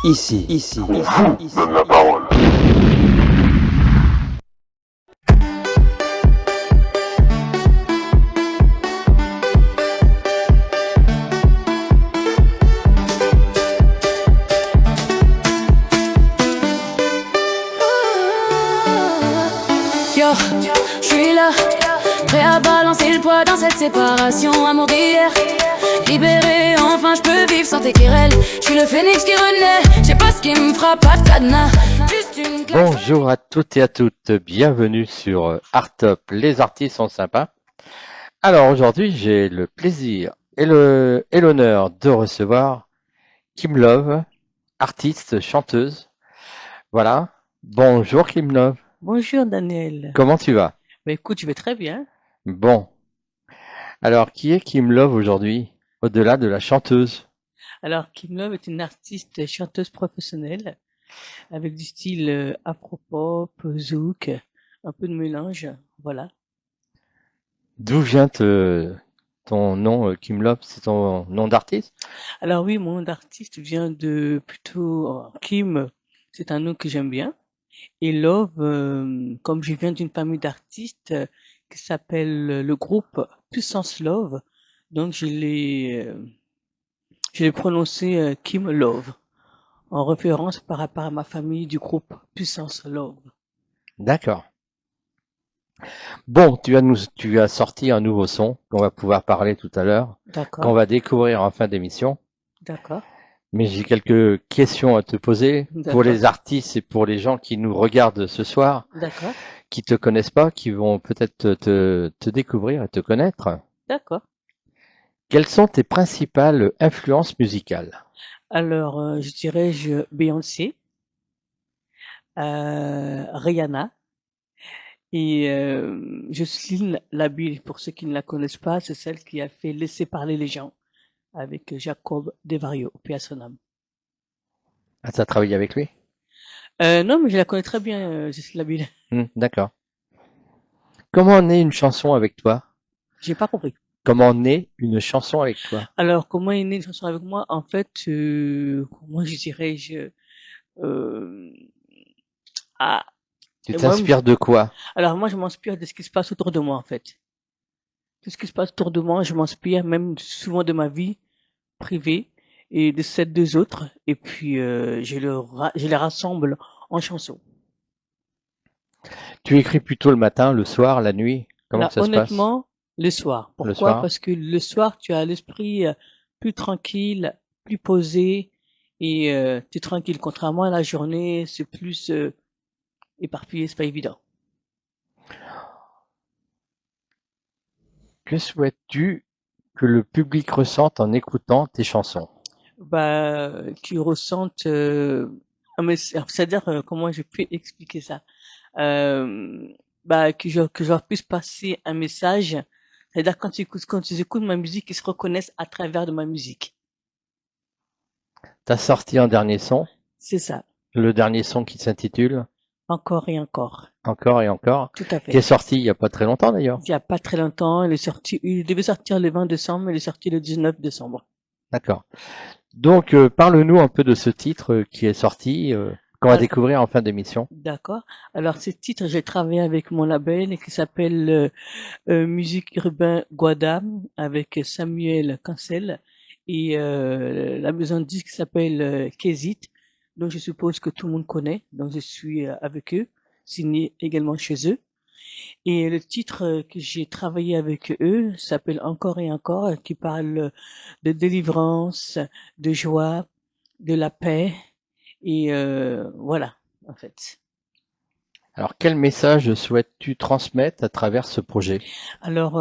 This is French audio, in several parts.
Ici. Donne la parole. Yo, je suis là, prêt à balancer le poids dans cette séparation. Amour d'hier, libéré, enfin je peux vivre sans tes querelles. Je suis le phénix qui renaît, je sais pas ce qui me fera, pas de cadenas. Juste une claque. Bonjour à toutes et à toutes, bienvenue sur Art Top, les artistes sont sympas. Alors aujourd'hui j'ai le plaisir et l'honneur de recevoir Kim Love, artiste, chanteuse. Voilà, bonjour Kim Love, Bonjour Daniel. comment tu vas? Bah écoute, je vais très bien. Bon, alors qui est Kim Love aujourd'hui, au-delà de la chanteuse? Alors Kim Love est une artiste chanteuse professionnelle avec du style afro-pop, zouk, un peu de mélange, voilà. D'où vient ton nom Kim Love, c'est ton nom d'artiste? Alors oui, mon nom d'artiste vient de plutôt Kim, c'est un nom que j'aime bien. Et Love, comme je viens d'une famille d'artistes qui s'appelle le groupe Puissance Love, donc je l'ai prononcé Kim Love, en référence par rapport à ma famille du groupe Puissance Love. D'accord. Bon, tu as sorti un nouveau son qu'on va pouvoir parler tout à l'heure, qu'on D'accord, va découvrir en fin d'émission. d'accord, Mais j'ai quelques questions à te poser pour d'accord, les artistes et pour les gens qui nous regardent ce soir, d'accord, qui te connaissent pas, qui vont peut-être te découvrir et te connaître. d'accord. Quelles sont tes principales influences musicales? Alors, je dirais Beyoncé, Rihanna et Jocelyne Labille, pour ceux qui ne la connaissent pas, c'est celle qui a fait Laisser parler les gens avec Jacob Desvarieux, paix à son âme. Ah, tu as travaillé avec lui? Non, mais je la connais très bien, Jocelyne Labille. D'accord. Comment naît une chanson avec toi? J'ai pas compris. Comment naît une chanson avec toi? Alors, comment est née une chanson avec moi? En fait, comment je dirais, euh, ah, Tu et moi, t'inspires de quoi? alors moi, je m'inspire de ce qui se passe autour de moi, en fait. Tout ce qui se passe autour de moi, je m'inspire même souvent de ma vie privée et de celle des autres. Et puis, je les rassemble en chansons. Tu écris plutôt le matin, le soir, la nuit? Comment Là, que ça se passe? honnêtement, le soir. Le Pourquoi? soir? Parce que le soir, tu as l'esprit plus tranquille, plus posé et tu es tranquille. Contrairement à la journée, c'est plus éparpillé, c'est pas évident. Que souhaites-tu que le public ressente en écoutant tes chansons? Bah, qui ressentent, c'est-à-dire, comment je peux expliquer ça? Euh, Bah, que je leur puisse passer un message. C'est-à-dire quand ils écoutent ma musique, ils se reconnaissent à travers de ma musique. T'as sorti un dernier son, C'est ça. le dernier son qui s'intitule Encore et encore. Encore et encore, Tout à qui est fait. sorti il y a pas très longtemps d'ailleurs. Il y a pas très longtemps, il devait sortir le 20 décembre, il est sorti le 19 décembre. D'accord. Donc, parle-nous un peu de ce titre qui est sorti, qu'on va Ah, découvrir en fin d'émission. d'accord. Alors, ce titre, j'ai travaillé avec mon label qui s'appelle Musique Urbain Guadam avec Samuel Cancel et la maison de disques s'appelle Kezit. Donc, je suppose que tout le monde connaît. Donc, je suis avec eux, signé également chez eux. Et le titre que j'ai travaillé avec eux s'appelle Encore et encore, qui parle de délivrance, de joie, de la paix. Et voilà, en fait. Alors, quel message souhaites-tu transmettre à travers ce projet Alors,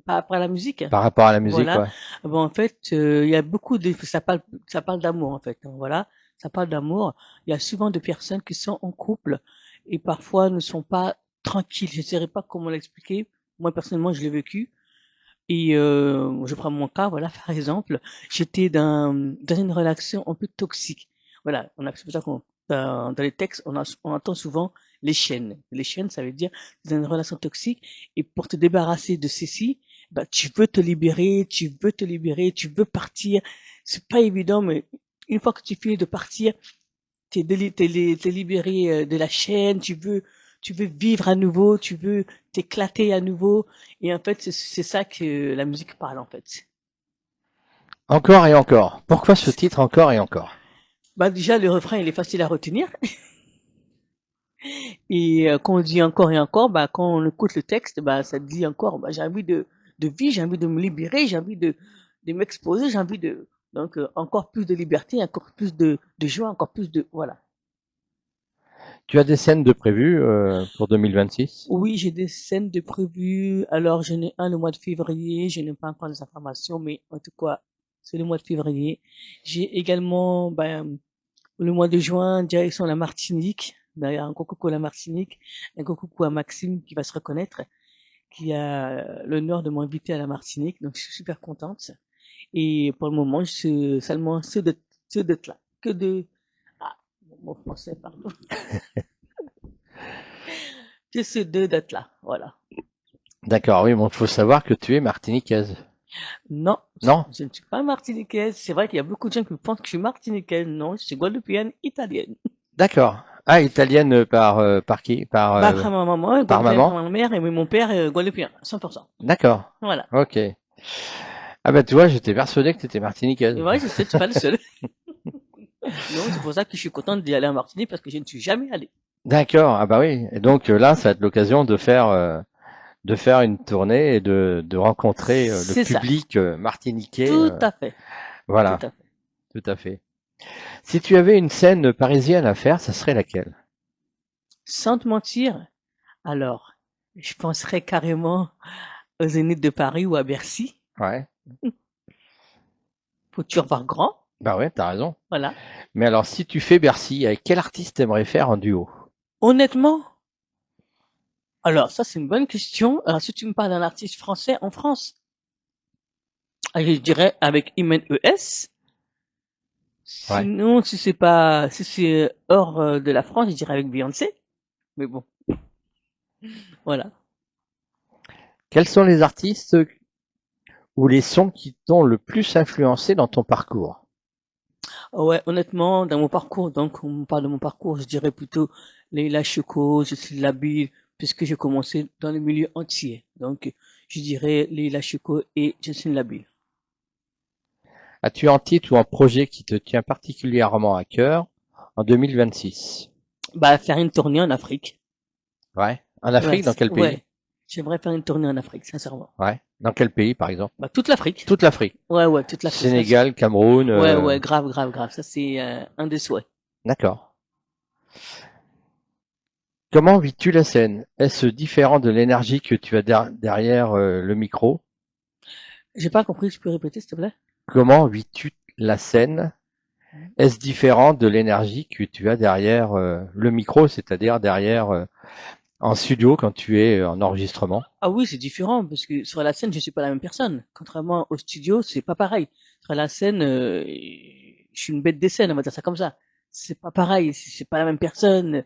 par rapport à la musique, par rapport à la musique, voilà. ouais. Bon, en fait, il y a beaucoup de, ça parle d'amour, en fait. Donc, voilà, ça parle d'amour. Il y a souvent des personnes qui sont en couple et parfois ne sont pas tranquilles. Je ne saurais pas comment l'expliquer. Moi, personnellement, je l'ai vécu. Et je prends mon cas, voilà, par exemple, j'étais dans une relation un peu toxique. Voilà, c'est pour ça qu'on dans les textes, on entend souvent les chaînes. Les chaînes, ça veut dire dans une relation toxique. Et pour te débarrasser de ceci, bah, tu veux te libérer, tu veux te libérer, tu veux partir. C'est pas évident, mais une fois que tu finis de partir, t'es libéré de la chaîne, tu veux vivre à nouveau, tu veux t'éclater à nouveau. Et en fait, c'est ça que la musique parle, en fait. Encore et encore. Pourquoi ce titre encore et encore? Bah, déjà, le refrain, il est facile à retenir. Et quand on dit encore et encore, bah, quand on écoute le texte, bah, ça dit encore, bah, j'ai envie de vivre, j'ai envie de me libérer, j'ai envie de m'exposer, j'ai envie de, donc, encore plus de liberté, encore plus de joie, encore plus de, voilà. Tu as des scènes de prévues pour 2026? Oui, j'ai des scènes de prévues. Alors, j'en ai un le mois de février. Je n'ai pas encore les informations, mais en tout cas, c'est le mois de février. J'ai également, ben, le mois de juin, direction la Martinique. D'ailleurs, un gros coucou à la Martinique. Un gros coucou à Maxime qui va se reconnaître, qui a l'honneur de m'inviter à la Martinique. Donc, je suis super contente. Et pour le moment, je suis seulement ce de là. Que de, ah, mon français, pardon. Que ces deux dates-là. Voilà. D'accord, oui, bon, il faut savoir que tu es martiniquaise. Non, Non? je ne suis pas martiniquaise. C'est vrai qu'il y a beaucoup de gens qui pensent que je suis martiniquaise. Non, je suis guadeloupéenne italienne. D'accord. Ah, italienne par qui? Bah, après ma maman, par guadeloupéenne maman? par ma mère, et mon père guadeloupéen, 100%. D'accord. Voilà. Ok. Ah bah tu vois, j'étais persuadé que tu étais martiniquaise. Et ouais, je sais, tu es pas le seul. Non, c'est pour ça que je suis contente d'y aller en Martinique parce que je ne suis jamais allé. D'accord. Ah bah oui. Et donc là, ça va être l'occasion de faire une tournée et de rencontrer le C'est ça. public martiniquais. Tout à fait. Voilà, Tout à fait. tout à fait. Si tu avais une scène parisienne à faire, ça serait laquelle? Sans te mentir, alors, je penserais carrément au Zénith de Paris ou à Bercy. Ouais. Faut toujours voir grand. Bah ouais, t'as raison. Voilà. Mais alors, si tu fais Bercy, avec quel artiste t'aimerais faire en duo? Honnêtement, alors ça c'est une bonne question. Alors si tu me parles d'un artiste français en France, je dirais avec Imen ES. Ouais. Sinon, si c'est hors de la France, je dirais avec Beyoncé. Mais bon, voilà. Quels sont les artistes ou les sons qui t'ont le plus influencé dans ton parcours? Ouais, honnêtement, dans mon parcours, donc on parle de mon parcours, je dirais plutôt Leila Choco, je suis Labille, puisque j'ai commencé dans le milieu entier. Donc, je dirais Leila Choco et Justine Labille. As-tu un titre ou un projet qui te tient particulièrement à cœur en 2026? Bah, faire une tournée en Afrique. Ouais. En Afrique, dans quel pays? Ouais. J'aimerais faire une tournée en Afrique, sincèrement. Ouais. Dans quel pays, par exemple? Bah, toute l'Afrique. Toute l'Afrique. Ouais, toute l'Afrique. Sénégal, Cameroun. Ouais, grave. Ça, c'est un des souhaits. D'accord. Comment vis-tu la scène? Est-ce différent de l'énergie que tu as derrière le micro? J'ai pas compris, je peux répéter, s'il te plaît? Comment vis-tu la scène? Est-ce différent de l'énergie que tu as derrière le micro, c'est-à-dire derrière en studio quand tu es en enregistrement? Ah oui, c'est différent, parce que sur la scène, je suis pas la même personne. Contrairement au studio, c'est pas pareil. Sur la scène, je suis une bête des scènes, on va dire ça comme ça. C'est pas pareil, c'est pas la même personne.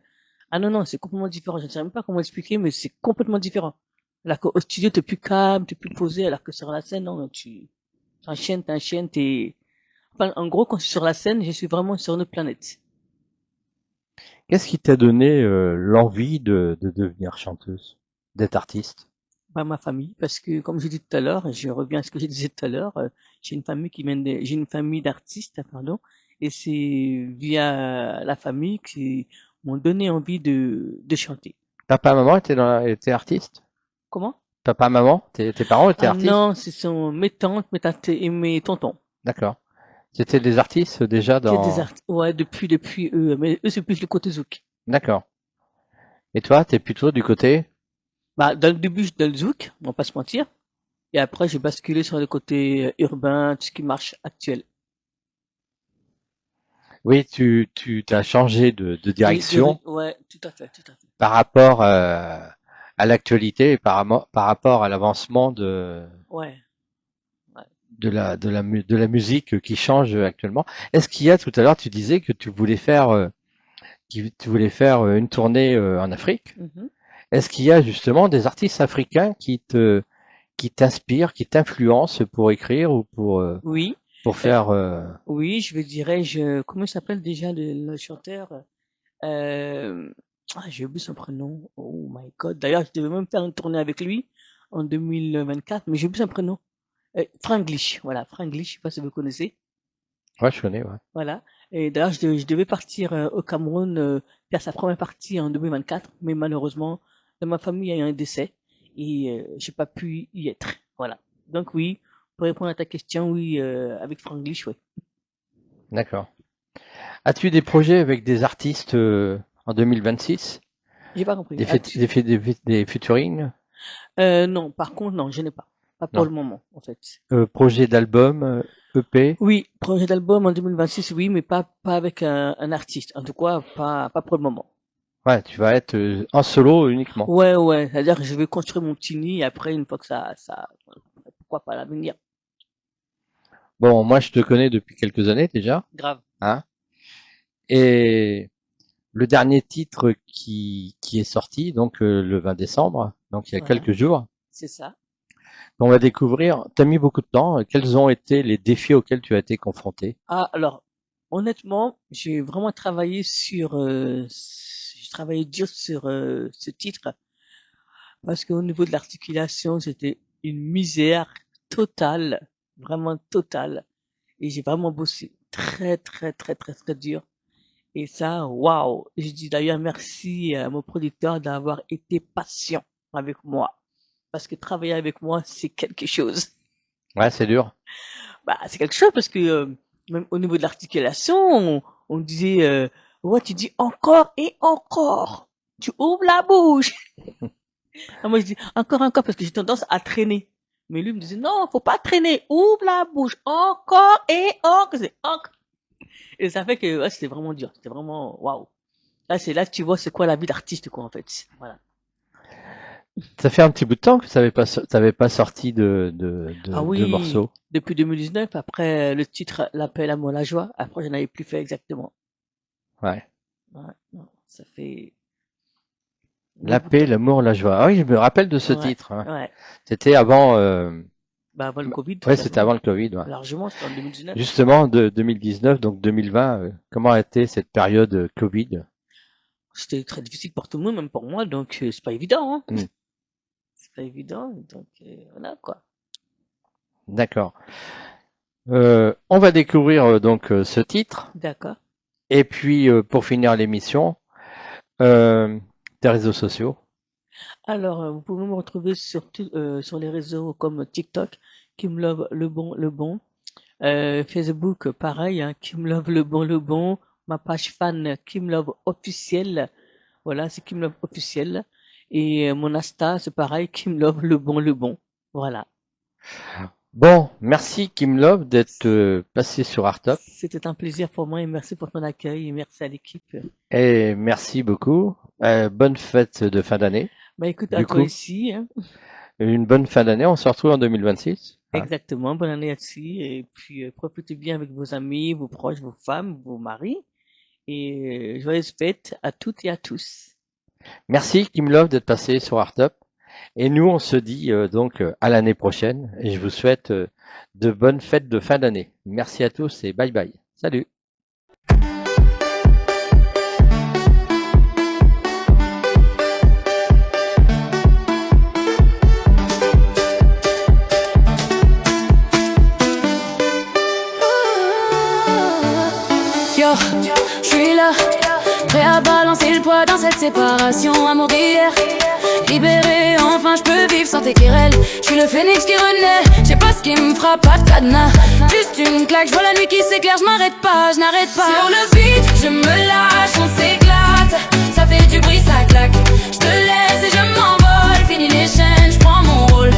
Ah non, c'est complètement différent. Je ne sais même pas comment expliquer, mais c'est complètement différent. Alors qu'au studio, t'es plus calme, t'es plus posé, alors que sur la scène, non, tu t'enchaînes, Enfin, en gros, quand je suis sur la scène, je suis vraiment sur une autre planète. Qu'est-ce qui t'a donné l'envie de devenir chanteuse, d'être artiste? Bah, ma famille, parce que comme je dis tout à l'heure, je reviens à ce que je disais tout à l'heure, j'ai une famille j'ai une famille d'artistes, pardon, et c'est via la famille qui m'ont donné envie de chanter. Papa, maman étaient artistes? Comment? Papa, maman, tes parents étaient Ah artistes? non, ce sont mes tantes, mes tantes et mes tontons. D'accord. C'était des artistes déjà C'est des dans... artistes, ouais, depuis eux, mais eux c'est plus le côté zouk. D'accord. Et toi, t'es plutôt du côté? Bah, dans le début, j'étais dans le zouk, on va pas se mentir, et après j'ai basculé sur le côté urbain, tout ce qui marche actuel. Oui, tu t'as changé de direction Ouais, tout à fait. par rapport à l'actualité et par rapport à l'avancement Ouais. de la musique qui change actuellement. Est-ce qu'il y a tout à l'heure, tu disais que tu voulais faire une tournée en Afrique. Mhm. Est-ce qu'il y a justement des artistes africains qui t'inspirent, qui t'influencent pour écrire ou pour Oui, pour faire... Oui, dirais-je, comment il s'appelle déjà le chanteur? J'ai oublié son prénom. Oh my God. D'ailleurs, je devais même faire une tournée avec lui en 2024, mais j'ai oublié son prénom. Franglish, voilà, Franglish, je sais pas si vous connaissez. Ouais, je connais, ouais. Voilà. Et d'ailleurs, je devais partir au Cameroun faire sa première partie en 2024, mais malheureusement, dans ma famille, il y a eu un décès et j'ai pas pu y être. Voilà. Donc oui, pour répondre à ta question, oui, avec Franglish, oui. D'accord. As-tu des projets avec des artistes en 2026? J'ai pas compris. Des featuring? Non, par contre, non, je n'ai pas. Pas pour Non. le moment, en fait. Projet d'album, EP? Oui, projet d'album en 2026, oui, mais pas avec un artiste. En tout cas, pas pour le moment. Ouais, tu vas être en solo uniquement. Ouais. C'est-à-dire que je vais construire mon petit nid et après, une fois que pourquoi pas l'avenir. Bon, moi je te connais depuis quelques années déjà, Grave. hein. Et le dernier titre qui est sorti, donc le 20 décembre, donc il y a Voilà. quelques jours, C'est ça. on va découvrir. T'as mis beaucoup de temps. Quels ont été les défis auxquels tu as été confronté? Ah, alors, honnêtement, j'ai vraiment travaillé j'ai travaillé dur sur ce titre parce qu'au niveau de l'articulation, c'était une misère totale, vraiment totale. Et j'ai vraiment bossé très dur. Et ça, waouh! Je dis d'ailleurs merci à mon producteur d'avoir été patient avec moi. Parce que travailler avec moi, c'est quelque chose. Ouais, c'est dur. Bah, c'est quelque chose parce que même au niveau de l'articulation, on disait, ouais, tu dis encore et encore. Tu ouvres la bouche. Ah, moi, je dis encore parce que j'ai tendance à traîner. Mais lui me disait, non, faut pas traîner. Ouvre la bouche. Encore et encore. C'est encore. Et ça fait que ouais, c'était vraiment dur. C'était vraiment waouh. Là que tu vois c'est quoi la vie d'artiste quoi en fait. Voilà. Ça fait un petit bout de temps que t'avais pas sorti Ah de oui, morceaux. depuis 2019, après le titre L'appel à moi la joie, après j'en avais plus fait exactement. Ouais. Ouais, non, ça fait un La bon bout de paix, temps. l'amour, la joie. Ah oui, je me rappelle de ce Ouais, titre, hein. ouais. C'était avant. Bah avant le Covid, Ouais, c'était largement. avant le Covid. Ouais. Largement, c'était en 2019. Justement, de 2019, donc 2020. Comment a été cette période Covid? C'était très difficile pour tout le monde, même pour moi, donc c'est pas évident, hein. Hmm, C'est pas évident, donc voilà quoi. d'accord. On va découvrir donc ce titre. D'accord. Et puis, pour finir l'émission, euh, tes réseaux sociaux. Alors, vous pouvez me retrouver sur les réseaux comme TikTok, Kim Love le bon. Facebook, pareil, hein, Kim Love le bon. Ma page fan, Kim Love officiel. Voilà, c'est Kim Love officiel. Et mon Insta, c'est pareil, Kim Love le bon. Voilà. Bon, merci Kim Love d'être passé sur Artop. C'était un plaisir pour moi et merci pour ton accueil et merci à l'équipe. Et merci beaucoup. Bonne fête de fin d'année. Bah écoute, Du à toi coup, aussi, hein. une bonne fin d'année. On se retrouve en 2026. Hein. Exactement, bonne année aussi. Et puis, profitez bien avec vos amis, vos proches, vos femmes, vos maris. Et joyeuses fêtes à toutes et à tous. Merci Kim Love d'être passé sur Artop. Et nous, on se dit donc à l'année prochaine. Et je vous souhaite de bonnes fêtes de fin d'année. Merci à tous et bye bye. Salut. Yo, je suis là, prêt à balancer le poids dans cette séparation. Amour d'hier, libéré, enfin je peux vivre sans tes querelles. Je suis le phénix qui renaît, je sais pas ce qui me fera, pas de cadenas. Juste une claque, je vois la nuit qui s'éclaire, je n'arrête pas. Sur le beat, je me lâche, on s'éclate. Ça fait du bruit, ça claque. Je te laisse et je m'envole. Fini les chaînes, je prends mon rôle.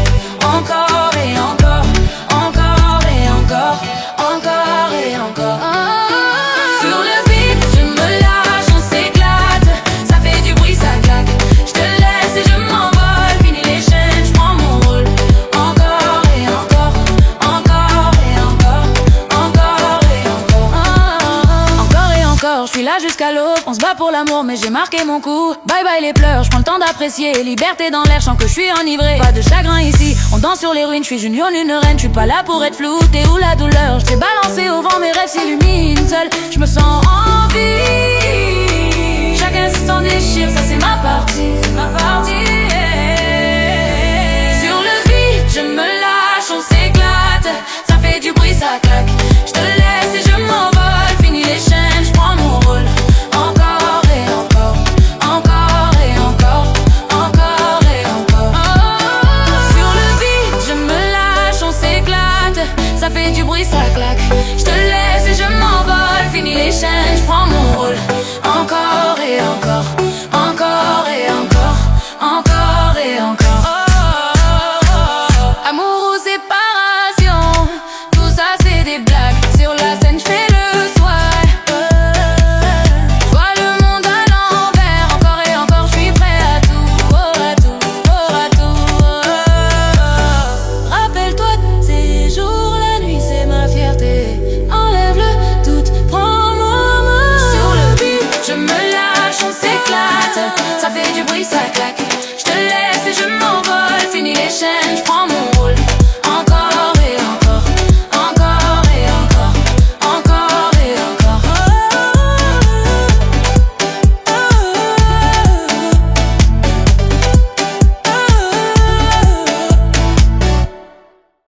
Encore et encore, encore et encore, encore et encore. Sur le beat, je me lâche, on s'éclate. Ça fait du bruit, ça claque. Je te laisse et je m'envole. Fini les chaînes, je prends mon rôle. Encore et encore, encore et encore, encore et encore. Encore et encore, je suis là jusqu'à l'aube. On se bat pour l'amour, mais j'ai marqué mon coup. Bye bye les pleurs, je prends le temps d'apprécier. Liberté dans l'air, je sens que je suis enivré. Pas de chagrin ici, On danse sur les ruines, je suis Junior, une reine. Je suis pas là pour être floutée ou la douleur. Je t'ai balancé au vent, mes rêves s'illuminent seul. Je me sens en vie. Chaque instant déchire, ça c'est ma partie. Ma partie. Sur le beat, je me lâche, on s'éclate. Ça fait du bruit, ça claque. Je te laisse et je m'envole. Fini les chaînes, je prends mon rôle. Encore et encore, encore et encore, encore et encore. Sur le beat, je me lâche, on s'éclate. Ça fait du bruit, ça claque. Je te laisse et je m'envole. Fini les chaînes, je prends mon rôle. Encore et encore, encore et encore, encore et encore. Amour ou séparation, tout ça c'est des blagues. Sur la scène, je fais le swag. Je vois le monde à l'envers. Encore et encore, je suis prêt à tout, oh à tout, oh à tout. Rappelle-toi de ces jours, la nuit c'est ma fierté. Enlève-le tout, prends mon main. Sur le beat, je me lâche, on s'éclate. Ça fait du bruit, ça claque.